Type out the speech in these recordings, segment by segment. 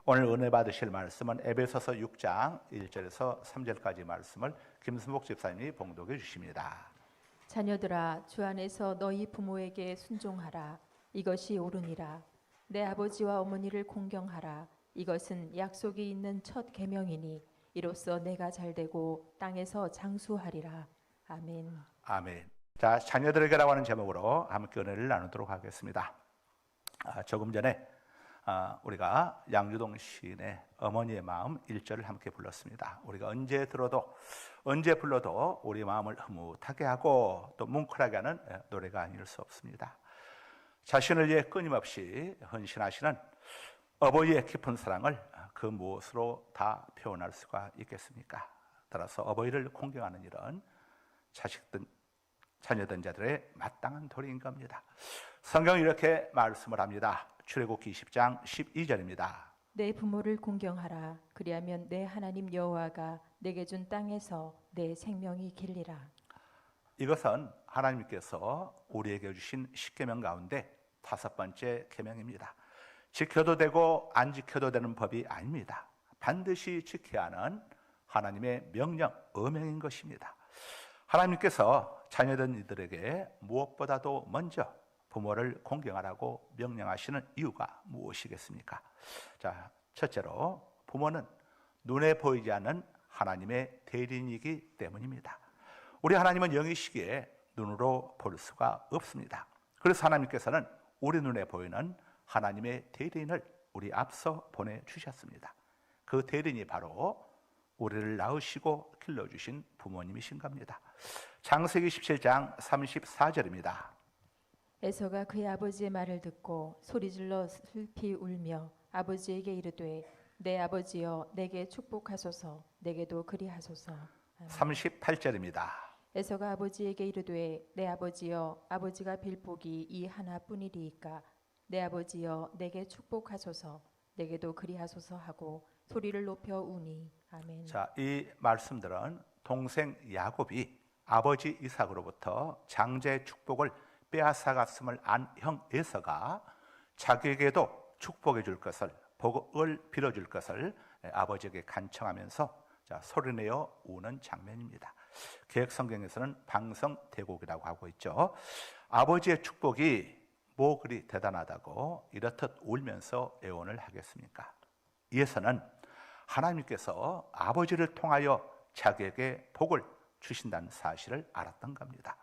오늘 은혜 받으실 말씀은 에베소서 6장 1절에서 3절까지 말씀을 김순복 집사님이 봉독해 주십니다. 자녀들아, 주 안에서 너희 부모에게 순종하라. 이것이 옳으니라. 내 아버지와 어머니를 공경하라. 이것은 약속이 있는 첫 계명이니 이로써 내가 잘되고 땅에서 장수하리라. 아멘. 아멘. 자, 자녀들에게라고 하는 제목으로 함께 은혜를 나누도록 하겠습니다. 조금 전에 우리가 양주동 시인의 어머니의 마음 1절을 함께 불렀습니다. 우리가 언제 불러도 우리 마음을 흐뭇하게 하고 또 뭉클하게 하는 노래가 아닐 수 없습니다. 자신을 위해 끊임없이 헌신하시는 어버이의 깊은 사랑을 그 무엇으로 다 표현할 수가 있겠습니까? 따라서 어버이를 공경하는 일은 자녀된 자들의 마땅한 도리인 겁니다. 성경이 이렇게 말씀을 합니다. 출애굽기 20장 12절입니다. 내 부모를 공경하라. 그리하면 내 하나님 여호와가 내게 준 땅에서 내 생명이 길리라. 이것은 하나님께서 우리에게 주신 10계명 가운데 5번째 계명입니다. 지켜도 되고 안 지켜도 되는 법이 아닙니다. 반드시 지켜야 하는 하나님의 명령, 어명인 것입니다. 하나님께서 자녀된 이들에게 무엇보다도 먼저 부모를 공경하라고 명령하시는 이유가 무엇이겠습니까? 자, 첫째로 부모는 눈에 보이지 않는 하나님의 대리인이기 때문입니다. 우리 하나님은 영이시기에 눈으로 볼 수가 없습니다. 그래서 하나님께서는 우리 눈에 보이는 하나님의 대리인을 우리 앞서 보내주셨습니다. 그 대리인이 바로 우리를 낳으시고 길러주신 부모님이신 겁니다. 창세기 17장 34절입니다. 에서가 그의 아버지의 말을 듣고 소리질러 슬피 울며 아버지에게 이르되 내 아버지여 내게 축복하소서 내게도 그리하소서. 38절입니다. 에서가 아버지에게 이르되 내 아버지여 아버지가 빌 복이 이 하나뿐이리이까 내 아버지여 내게 축복하소서 내게도 그리하소서 하고 소리를 높여 우니. 아멘. 자, 이 말씀들은 동생 야곱이 아버지 이삭으로부터 장자의 축복을 빼앗아갔음을 안 형 에서가 자기에게도 축복해 줄 것을, 복을 빌어줄 것을 아버지에게 간청하면서 소리내어 우는 장면입니다. 개혁성경에서는 방성대곡이라고 하고 있죠. 아버지의 축복이 뭐 그리 대단하다고 이렇듯 울면서 애원을 하겠습니까? 이에서는 하나님께서 아버지를 통하여 자기에게 복을 주신다는 사실을 알았던 겁니다.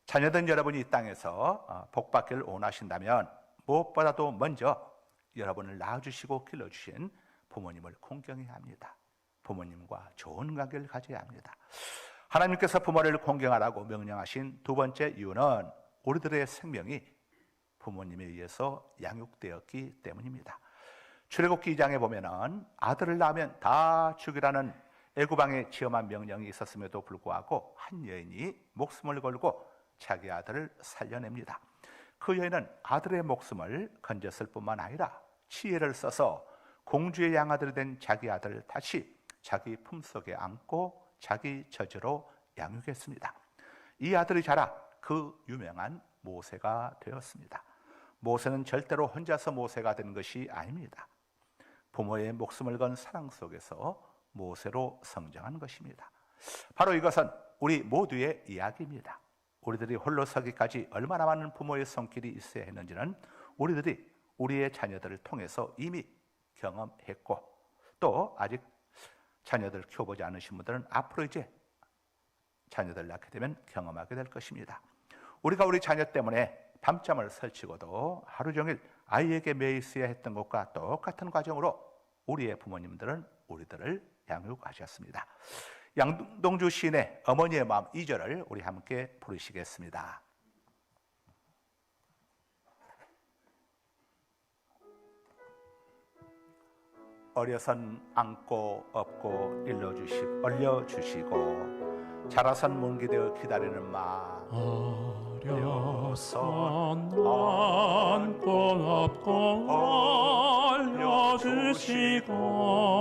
자녀된 여러분이 이 땅에서 복받기를 원하신다면 무엇보다도 먼저 여러분을 낳아주시고 길러주신 부모님을 공경해야 합니다. 부모님과 좋은 관계를 가져야 합니다. 하나님께서 부모를 공경하라고 명령하신 두 번째 이유는 우리들의 생명이 부모님에 의해서 양육되었기 때문입니다. 출애굽기 2장에 보면은 아들을 낳으면 다 죽이라는 애굽왕의 지엄한 명령이 있었음에도 불구하고 한 여인이 목숨을 걸고 자기 아들을 살려냅니다. 그 여인은 아들의 목숨을 건졌을 뿐만 아니라 지혜를 써서 공주의 양아들이 된 자기 아들을 다시 자기 품속에 안고 자기 젖으로 양육했습니다. 이 아들이 자라 그 유명한 모세가 되었습니다. 모세는 절대로 혼자서 모세가 된 것이 아닙니다. 부모의 목숨을 건 사랑 속에서 모세로 성장한 것입니다. 바로 이것은 우리 모두의 이야기입니다. 우리들이 홀로 서기까지 얼마나 많은 부모의 손길이 있어야 했는지는 우리들이 우리의 자녀들을 통해서 이미 경험했고, 또 아직 자녀들 키워보지 않으신 분들은 앞으로 이제 자녀들 낳게 되면 경험하게 될 것입니다. 우리가 우리 자녀 때문에 밤잠을 설치고도 하루 종일 아이에게 매여 있어야 했던 것과 똑같은 과정으로 우리의 부모님들은 우리들을 양육하셨습니다. 양동주 시인의 어머니의 마음 2절을 우리 함께 부르시겠습니다. 어려선 안고 업고 올려주시고 자라선 문기되어 기다리는 마음 어려선 안고 업고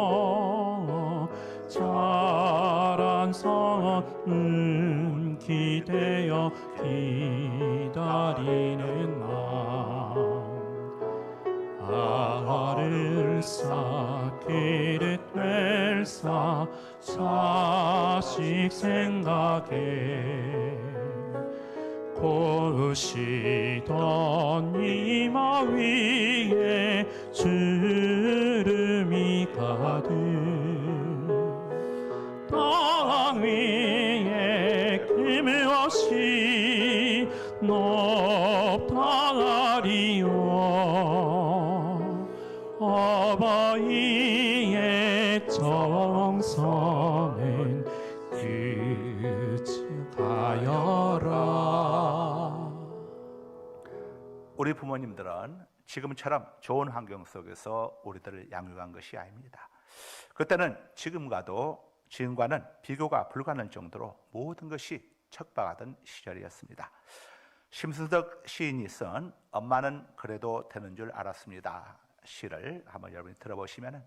올려주시고 자란 선 기대어 기다리는 마음 알을 쌓아 살사 자식 생각에 고우시던 이마 위에 주름이 가득 땅 위에 김없이 높다가리요 아바이의 정성은 그치하여라. 우리 부모님들은 지금처럼 좋은 환경 속에서 우리들을 양육한 것이 아닙니다. 그때는 지금과는 비교가 불가능할 정도로 모든 것이 척박하던 시절이었습니다. 심순덕 시인이 쓴 엄마는 그래도 되는 줄 알았습니다 시를 한번 여러분이 들어보시면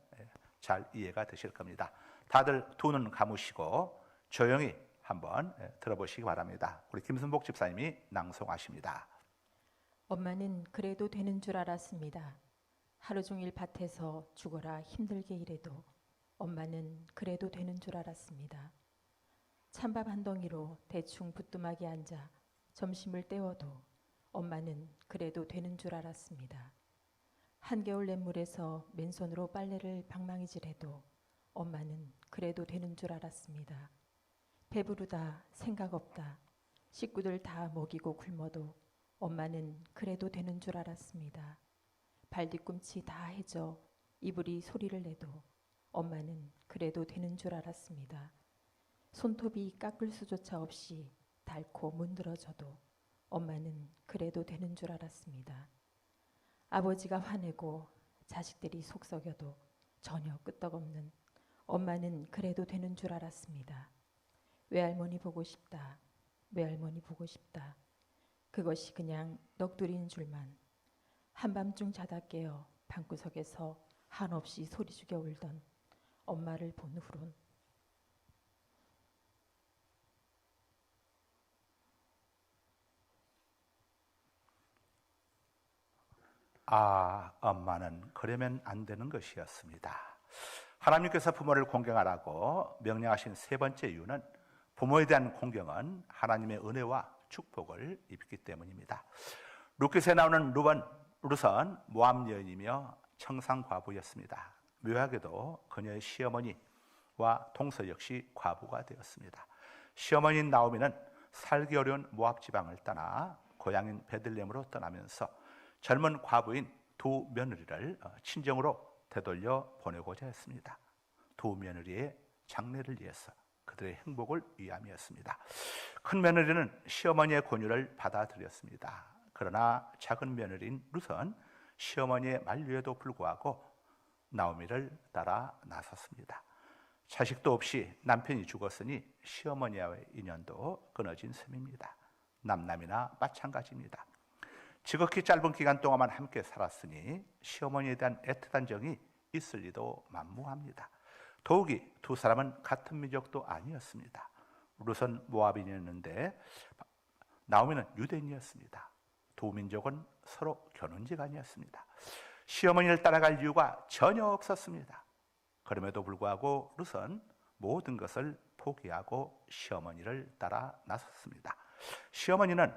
잘 이해가 되실 겁니다. 다들 두 눈 감으시고 조용히 한번 들어보시기 바랍니다. 우리 김순복 집사님이 낭송하십니다. 엄마는 그래도 되는 줄 알았습니다. 하루 종일 밭에서 죽어라 힘들게 일해도 엄마는 그래도 되는 줄 알았습니다. 찬밥 한 덩이로 대충 부뚜막에 앉아 점심을 때워도 엄마는 그래도 되는 줄 알았습니다. 한겨울 냇물에서 맨손으로 빨래를 방망이질해도 엄마는 그래도 되는 줄 알았습니다. 배부르다 생각 없다 식구들 다 먹이고 굶어도 엄마는 그래도 되는 줄 알았습니다. 발뒤꿈치 다 해져 이불이 소리를 내도 엄마는 그래도 되는 줄 알았습니다. 손톱이 깎을 수조차 없이 닳고 문드러져도 엄마는 그래도 되는 줄 알았습니다. 아버지가 화내고 자식들이 속썩여도 전혀 끄떡없는 엄마는 그래도 되는 줄 알았습니다. 외할머니 보고 싶다. 외할머니 보고 싶다. 그것이 그냥 넋두리인 줄만. 한밤중 자다 깨어 방구석에서 한없이 소리 죽여 울던 엄마를 본 후론 엄마는 그러면 안 되는 것이었습니다. 하나님께서 부모를 공경하라고 명령하신 세 번째 이유는 부모에 대한 공경은 하나님의 은혜와 축복을 입기 때문입니다. 룻기서에 나오는 룻은 모압 여인이며 청상 과부였습니다. 묘하게도 그녀의 시어머니와 동서 역시 과부가 되었습니다. 시어머니인 나오미는 살기 어려운 모압 지방을 떠나 고향인 베들레헴으로 떠나면서 젊은 과부인 두 며느리를 친정으로 되돌려 보내고자 했습니다. 두 며느리의 장래를 위해서 그들의 행복을 위함이었습니다. 큰 며느리는 시어머니의 권유를 받아들였습니다. 그러나 작은 며느리인 룻은 시어머니의 만류에도 불구하고 나오미를 따라 나섰습니다. 자식도 없이 남편이 죽었으니 시어머니와의 인연도 끊어진 셈입니다. 남남이나 마찬가지입니다. 지극히 짧은 기간 동안만 함께 살았으니 시어머니에 대한 애틋한 정이 있을 리도 만무합니다. 더욱이 두 사람은 같은 민족도 아니었습니다. 룻은 모압인이었는데 나오미는 유대인이었습니다. 두 민족은 서로 견혼지간이었습니다. 시어머니를 따라갈 이유가 전혀 없었습니다. 그럼에도 불구하고 룻은 모든 것을 포기하고 시어머니를 따라 나섰습니다. 시어머니는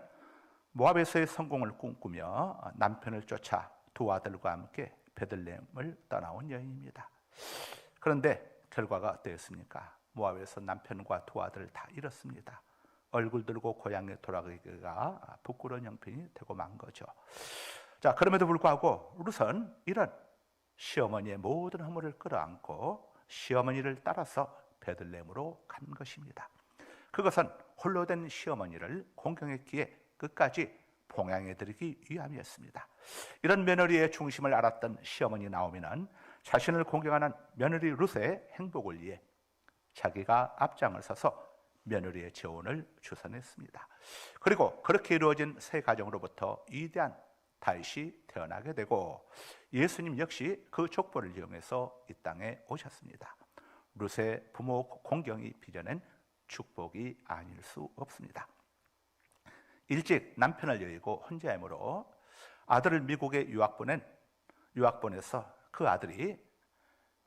모압에서의 성공을 꿈꾸며 남편을 쫓아 두 아들과 함께 베들레헴을 떠나온 여인입니다. 그런데 결과가 어땠습니까? 모압에서 남편과 두 아들을 다 잃었습니다. 얼굴 들고 고향에 돌아가기가 부끄러운 형편이 되고 만 거죠. 자, 그럼에도 불구하고 룻은 이런 시어머니의 모든 허물을 끌어안고 시어머니를 따라서 베들레헴으로 간 것입니다. 그것은 홀로 된 시어머니를 공경했기에 끝까지 봉양해드리기 위함이었습니다. 이런 며느리의 중심을 알았던 시어머니 나오미는 자신을 공경하는 며느리 룻의 행복을 위해 자기가 앞장을 서서 며느리의 재혼을 주선했습니다. 그리고 그렇게 이루어진 세 가정으로부터 위대한 다윗이 태어나게 되고 예수님 역시 그 족보를 이용해서 이 땅에 오셨습니다. 룻의 부모 공경이 빚어낸 축복이 아닐 수 없습니다. 일찍 남편을 여의고 혼자이므로 아들을 미국에 유학 보내서 그 아들이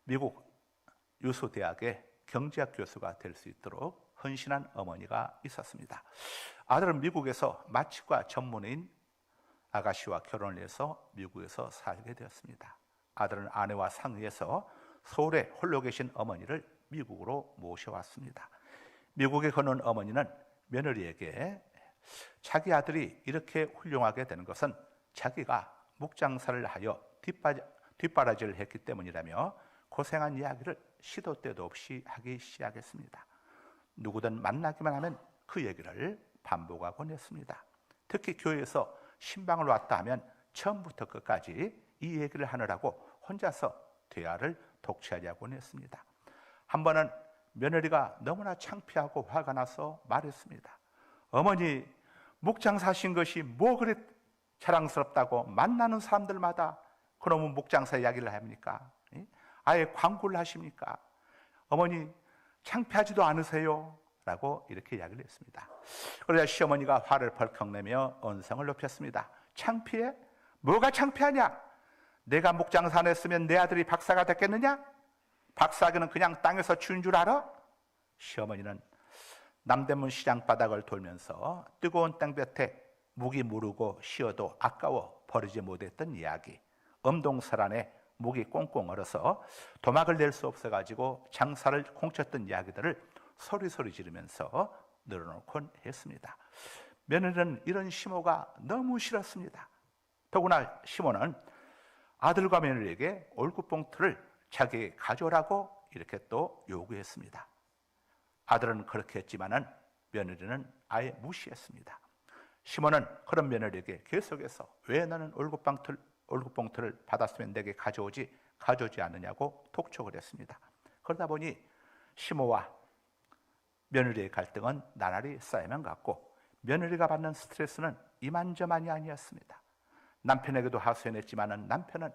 미국 유수대학의 경제학 교수가 될 수 있도록 헌신한 어머니가 있었습니다. 아들은 미국에서 마취과 전문의인 아가씨와 결혼을 해서 미국에서 살게 되었습니다. 아들은 아내와 상의해서 서울에 홀로 계신 어머니를 미국으로 모셔왔습니다. 미국에 거는 어머니는 며느리에게 자기 아들이 이렇게 훌륭하게 되는 것은 자기가 묵장사를 하여 뒷바라지를 했기 때문이라며 고생한 이야기를 시도 때도 없이 하기 시작했습니다. 누구든 만나기만 하면 그 얘기를 반복하곤 했습니다. 특히 교회에서 신방을 왔다 하면 처음부터 끝까지 이 얘기를 하느라고 혼자서 대화를 독차지하곤 했습니다. 한 번은 며느리가 너무나 창피하고 화가 나서 말했습니다. 어머니, 묵장사신 것이 뭐 그리 자랑스럽다고 만나는 사람들마다 그놈의 묵장사 이야기를 합니까? 아예 광고를 하십니까? 어머니 창피하지도 않으세요? 라고 이렇게 이야기를 했습니다. 그러자 시어머니가 화를 벌컥 내며 언성을 높였습니다. 창피해? 뭐가 창피하냐? 내가 묵장사 안 했으면 내 아들이 박사가 됐겠느냐? 박사학위는 그냥 땅에서 준 줄 알아? 시어머니는 남대문 시장 바닥을 돌면서 뜨거운 땅볕에 묵이 무르고 쉬어도 아까워 버리지 못했던 이야기, 엄동설 안에 묵이 꽁꽁 얼어서 도막을 낼 수 없어가지고 장사를 공쳤던 이야기들을 소리소리 지르면서 늘어놓곤 했습니다. 며느리는 이런 시모가 너무 싫었습니다. 더구나 시모는 아들과 며느리에게 월급봉투를 자기에게 가져오라고 이렇게 또 요구했습니다. 아들은 그렇게 했지만은 며느리는 아예 무시했습니다. 시모는 그런 며느리에게 계속해서 왜 너는 월급봉투를 받았으면 내게 가져오지 않느냐고 독촉을 했습니다. 그러다 보니 시모와 며느리의 갈등은 나날이 쌓여만 갔고 며느리가 받는 스트레스는 이만저만이 아니었습니다. 남편에게도 하소연했지만은 남편은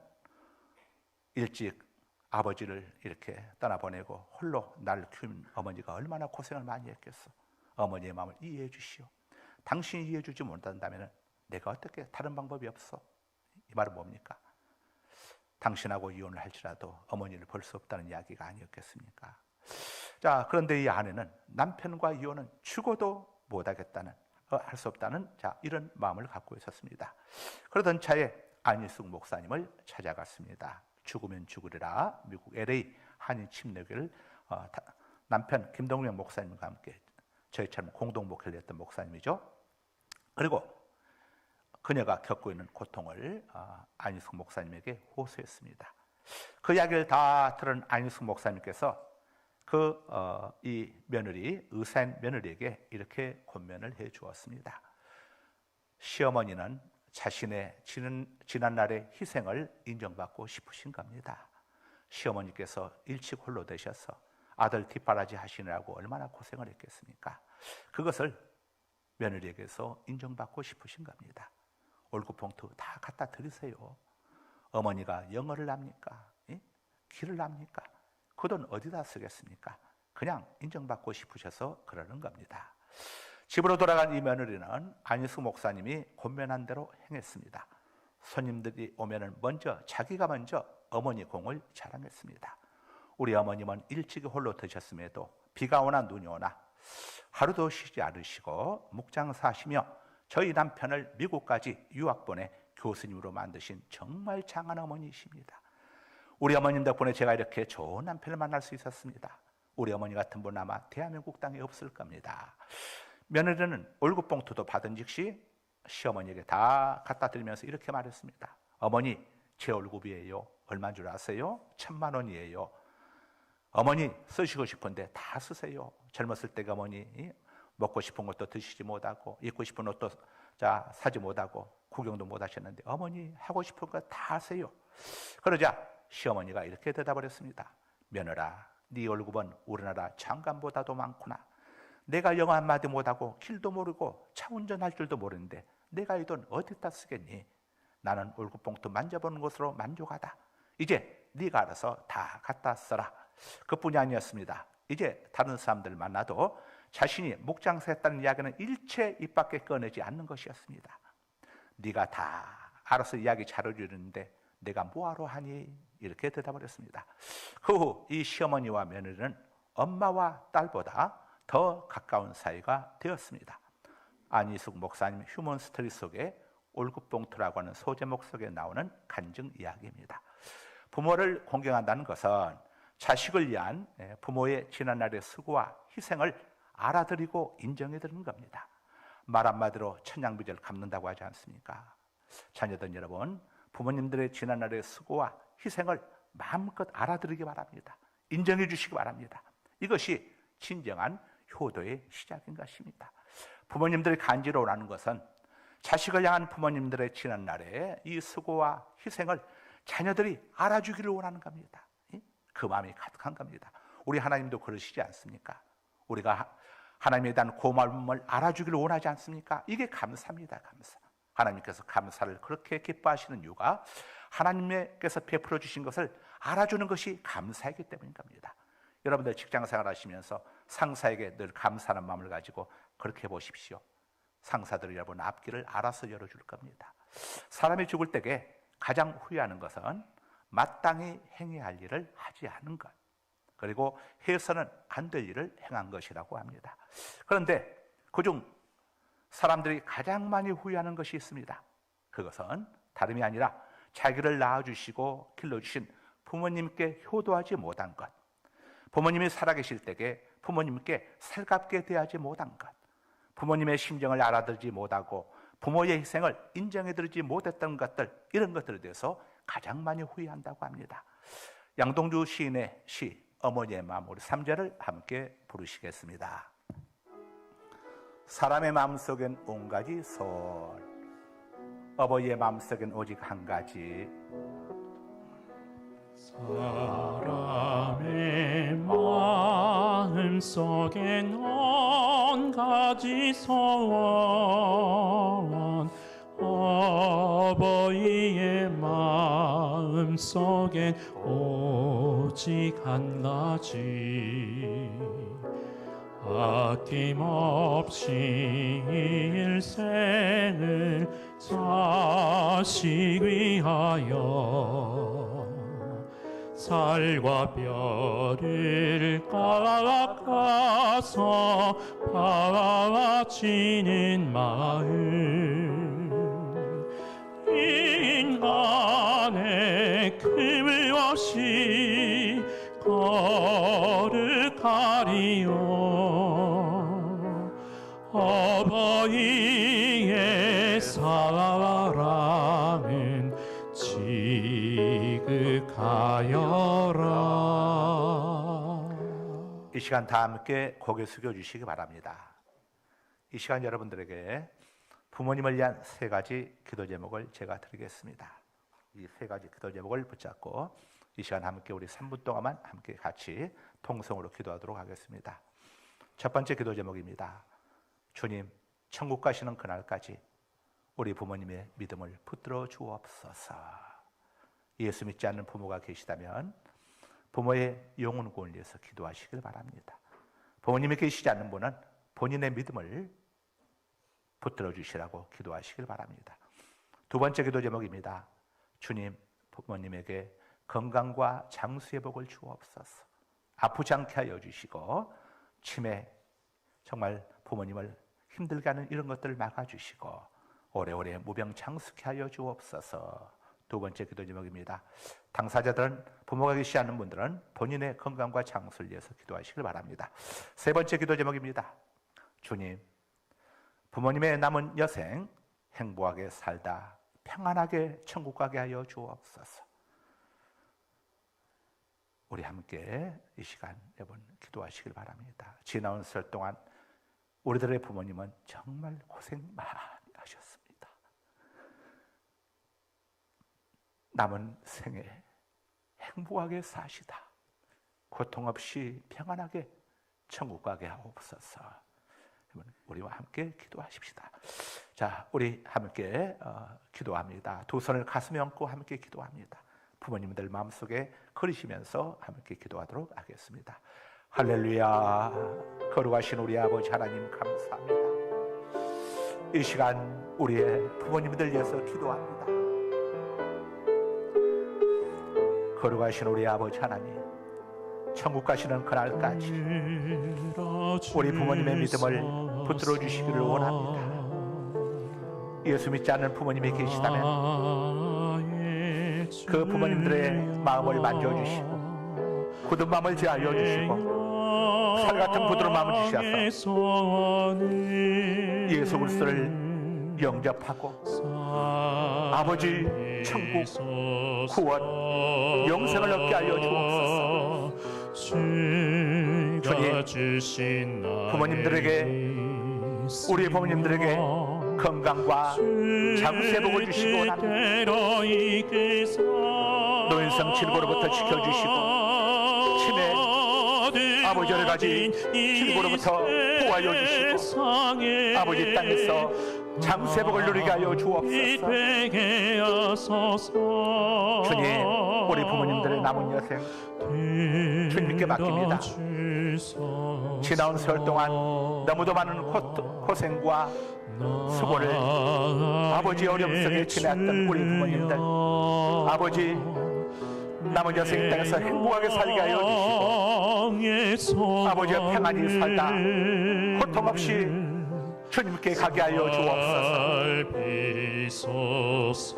일찍 아버지를 이렇게 떠나보내고 홀로 날 키운 어머니가 얼마나 고생을 많이 했겠어. 어머니의 마음을 이해해 주시오. 당신이 이해해 주지 못한다면 내가 어떻게 다른 방법이 없어. 이 말은 뭡니까? 당신하고 이혼을 할지라도 어머니를 볼 수 없다는 이야기가 아니었겠습니까? 자, 그런데 이 아내는 남편과 이혼은 죽어도 못하겠다는, 할 수 없다는 이런 마음을 갖고 있었습니다. 그러던 차에 안희숙 목사님을 찾아갔습니다. 죽으면 죽으리라 미국 LA 한인 침례교회를 남편 김동명 목사님과 함께 저희처럼 공동 목회를 했던 목사님이죠. 그리고 그녀가 겪고 있는 고통을 안희숙 목사님에게 호소했습니다. 그 이야기를 다 들은 안희숙 목사님께서 이 며느리, 의사인 며느리에게 이렇게 권면을 해 주었습니다. 시어머니는 자신의 지난날의 희생을 인정받고 싶으신 겁니다. 시어머니께서 일찍 홀로 되셔서 아들 뒷바라지 하시느라고 얼마나 고생을 했겠습니까? 그것을 며느리에게서 인정받고 싶으신 겁니다. 월급봉투 다 갖다 드리세요. 어머니가 영어를 합니까? 길을 합니까? 그 돈 어디다 쓰겠습니까? 그냥 인정받고 싶으셔서 그러는 겁니다. 집으로 돌아간 이 며느리는 안희숙 목사님이 권면한 대로 행했습니다. 손님들이 오면은 자기가 먼저 어머니 공을 자랑했습니다. 우리 어머님은 일찍이 홀로 드셨음에도 비가 오나 눈이 오나 하루도 쉬지 않으시고 묵장사하시며 저희 남편을 미국까지 유학 보내 교수님으로 만드신 정말 장한 어머니이십니다. 우리 어머님 덕분에 제가 이렇게 좋은 남편을 만날 수 있었습니다. 우리 어머니 같은 분은 아마 대한민국 땅에 없을 겁니다. 며느리는 월급봉투도 받은 즉시 시어머니에게 다 갖다 드리면서 이렇게 말했습니다. 어머니, 제 월급이에요. 얼마인 줄 아세요? 1,000만 원이에요. 어머니 쓰시고 싶은데 다 쓰세요. 젊었을 때가 어머니 먹고 싶은 것도 드시지 못하고 입고 싶은 옷도 사지 못하고 구경도 못 하셨는데 어머니 하고 싶은 거 다 하세요. 그러자 시어머니가 이렇게 대답을 했습니다. 며느라, 네 월급은 우리나라 장관보다도 많구나. 내가 영어 한마디 못하고 길도 모르고 차 운전할 줄도 모르는데 내가 이 돈 어디다 쓰겠니? 나는 월급봉투 만져보는 것으로 만족하다. 이제 네가 알아서 다 갖다 써라. 그뿐이 아니었습니다. 이제 다른 사람들 만나도 자신이 묵장사했다는 이야기는 일체 입 밖에 꺼내지 않는 것이었습니다. 네가 다 알아서 이야기 잘해주는데 내가 뭐하러 하니? 이렇게 대답을 했습니다. 그 후 이 시어머니와 며느리는 엄마와 딸보다 더 가까운 사이가 되었습니다. 안희숙 목사님 휴먼 스토리 속에 올급봉투라고 하는 소제목 속에 나오는 간증 이야기입니다. 부모를 공경한다는 것은 자식을 위한 부모의 지난날의 수고와 희생을 알아들이고 인정해드리는 겁니다. 말 한마디로 천냥빚을 갚는다고 하지 않습니까? 자녀들 여러분, 부모님들의 지난날의 수고와 희생을 마음껏 알아들이기 바랍니다. 인정해 주시기 바랍니다. 이것이 진정한 효도의 시작인 것입니다. 부모님들이 간지러워하는 것은 자식을 향한 부모님들의 지난날의 이 수고와 희생을 자녀들이 알아주기를 원하는 겁니다. 그 마음이 가득한 겁니다. 우리 하나님도 그러시지 않습니까? 우리가 하나님에 대한 고마움을 알아주기를 원하지 않습니까? 이게 감사입니다. 감사. 하나님께서 감사를 그렇게 기뻐하시는 이유가 하나님께서 베풀어 주신 것을 알아주는 것이 감사이기 때문인 겁니다. 여러분들 직장생활 하시면서 상사에게 늘 감사하는 마음을 가지고 그렇게 보십시오. 상사들이 여러분 앞길을 알아서 열어줄 겁니다. 사람이 죽을 때에 가장 후회하는 것은 마땅히 행해야 할 일을 하지 않은 것, 그리고 해서는 안 될 일을 행한 것이라고 합니다. 그런데 그중 사람들이 가장 많이 후회하는 것이 있습니다. 그것은 다름이 아니라 자기를 낳아주시고 길러주신 부모님께 효도하지 못한 것, 부모님이 살아계실 때에 부모님께 살갑게 대하지 못한 것, 부모님의 심정을 알아들지 못하고 부모의 희생을 인정해드리지 못했던 것들, 이런 것들에 대해서 가장 많이 후회한다고 합니다. 양동주 시인의 시 어머니의 마음, 우리 3절을 함께 부르시겠습니다. 사람의 마음속엔 온가지 솔, 어버이의 마음속엔 오직 한 가지. 사람의 마음속엔 온가지 소원, 어버이의 마음속엔 오직 한 가지. 아낌없이 일생을 자식 위하여 살과 뼈를 깎아서 바치는 마음, 인간의 틈을 없이 거룩하리요. 어버이의 사랑은 지극하여라. 이 시간 다 함께 고개 숙여 주시기 바랍니다. 이 시간 여러분들에게 부모님을 위한 세 가지 기도 제목을 제가 드리겠습니다. 이 세 가지 기도 제목을 붙잡고 이 시간 함께 우리 3분 동안만 함께 같이 통성으로 기도하도록 하겠습니다. 첫 번째 기도 제목입니다. 주님, 천국 가시는 그날까지 우리 부모님의 믿음을 붙들어 주옵소서. 예수 믿지 않는 부모가 계시다면 부모의 영혼 구원을 위해서 기도하시길 바랍니다. 부모님이 계시지 않는 분은 본인의 믿음을 붙들어 주시라고 기도하시길 바랍니다. 두 번째 기도 제목입니다. 주님, 부모님에게 건강과 장수의 복을 주옵소서. 아프지 않게 하여 주시고 치매, 정말 부모님을 힘들게 하는 이런 것들을 막아주시고 오래오래 무병장수케 하여 주옵소서. 두 번째 기도 제목입니다. 당사자들은, 부모가 계시지 않는 분들은 본인의 건강과 장수를 위해서 기도하시길 바랍니다. 세 번째 기도 제목입니다. 주님, 부모님의 남은 여생 행복하게 살다 평안하게 천국 가게 하여 주옵소서. 우리 함께 이 시간 여러분 기도하시길 바랍니다. 지나온 설 동안 우리들의 부모님은 정말 고생 많이 하셨습니다. 남은 생에 행복하게 사시다 고통 없이 평안하게 천국 가게 하옵소서. 우리와 함께 기도하십시다. 자, 우리 함께 기도합니다. 두 손을 가슴에 얹고 함께 기도합니다. 부모님들 마음속에 그리시면서 함께 기도하도록 하겠습니다. 할렐루야. 거룩하신 우리 아버지 하나님 감사합니다. 이 시간 우리의 부모님들 위해서 기도합니다. 거룩하신 우리 아버지 하나님, 천국 가시는 그날까지 우리 부모님의 믿음을 붙들어 주시기를 원합니다. 예수 믿지 않는 부모님이 계시다면 그 부모님들의 마음을 만져주시고 굳은 마음을 제하여 주시고 살 같은 부드러운 마음을 주셔서 예수 그리스도를 영접하고 아버지 천국 구원 영생을 얻게 하여 주옵소서. 주님, 부모님들에게 우리 부모님들에게 건강과 장세복을 주시기 원합니다. 노인성 질고로부터 지켜주시고 치매 아버지 여러 가지 질고로부터 보호하여 주시고 아버지 땅에서 장세복을 누리게 하여 주옵소서. 주님, 우리 부모님들의 남은 여생 주님께 맡깁니다. 지나온 세월 동안 너무도 많은 고생과 수고를 아버지 어려움 속에 지냈던 우리 부모님들, 아버지 남은 여생 땅에서 행복하게 살게 하여 주시고 아버지가 평안히 살다 고통 없이 주님께 가게 하여 주옵소서.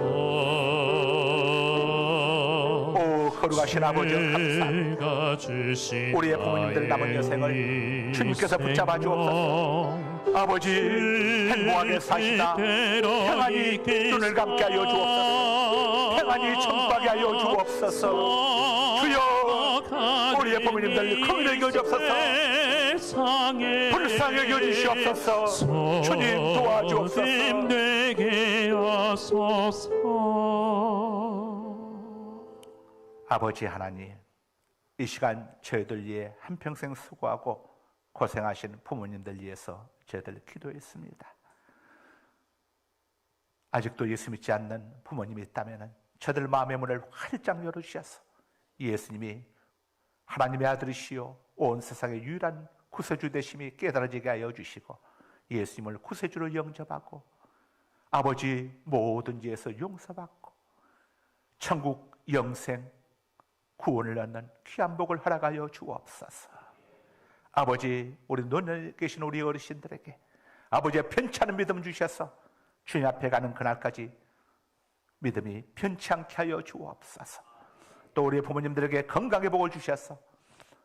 오 거룩하신 아버지 감사합니다. 우리의 부모님들 남은 여생을 주님께서 붙잡아 주옵소서. 아버지 행복하게 사시다 평안히 눈을 감게 하여 주옵소서. 평안히 천국하게 하여 주옵소서. 주여 우리의 부모님들 긍휼히 여기옵소서. 불쌍히 여기주시옵소서. 주님 도와주옵소서. 아버지 하나님, 이 시간 저희들 위해 한평생 수고하고 고생하신 부모님들 위해서 저희들 기도했습니다. 아직도 예수 믿지 않는 부모님이 있다면 저들 마음의 문을 활짝 열어주셔서 예수님이 하나님의 아들이시요 온 세상의 유일한 구세주 되심이 깨달아지게 하여 주시고 예수님을 구세주로 영접하고 아버지 모든 죄에서 용서받고 천국 영생 구원을 얻는 귀한 복을 허락하여 주옵소서. 아버지 우리 논에 계신 우리 어르신들에게 아버지의 편찮은 믿음 주셔서 주님 앞에 가는 그날까지 믿음이 편치 않게 하여 주옵소서. 또 우리 부모님들에게 건강의 복을 주셔서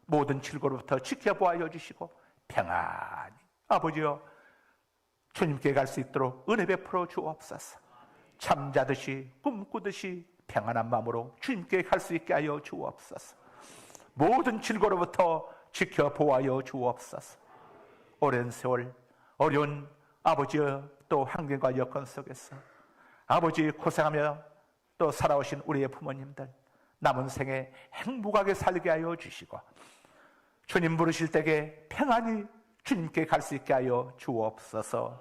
모든 질고로부터 지켜보아 주시고 평안히 아버지여 주님께 갈 수 있도록 은혜 베풀어 주옵소서. 잠자듯이 꿈꾸듯이 평안한 마음으로 주님께 갈 수 있게 하여 주옵소서. 모든 질고로부터 지켜보아 주옵소서. 오랜 세월 어려운 아버지여 또 환경과 여건 속에서 아버지 고생하며 또 살아오신 우리의 부모님들 남은 생에 행복하게 살게 하여 주시고 주님 부르실 때에 평안히 주님께 갈 수 있게 하여 주옵소서.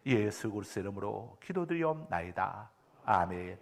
예수 그리스도 이름으로 기도드리옵나이다. 아멘.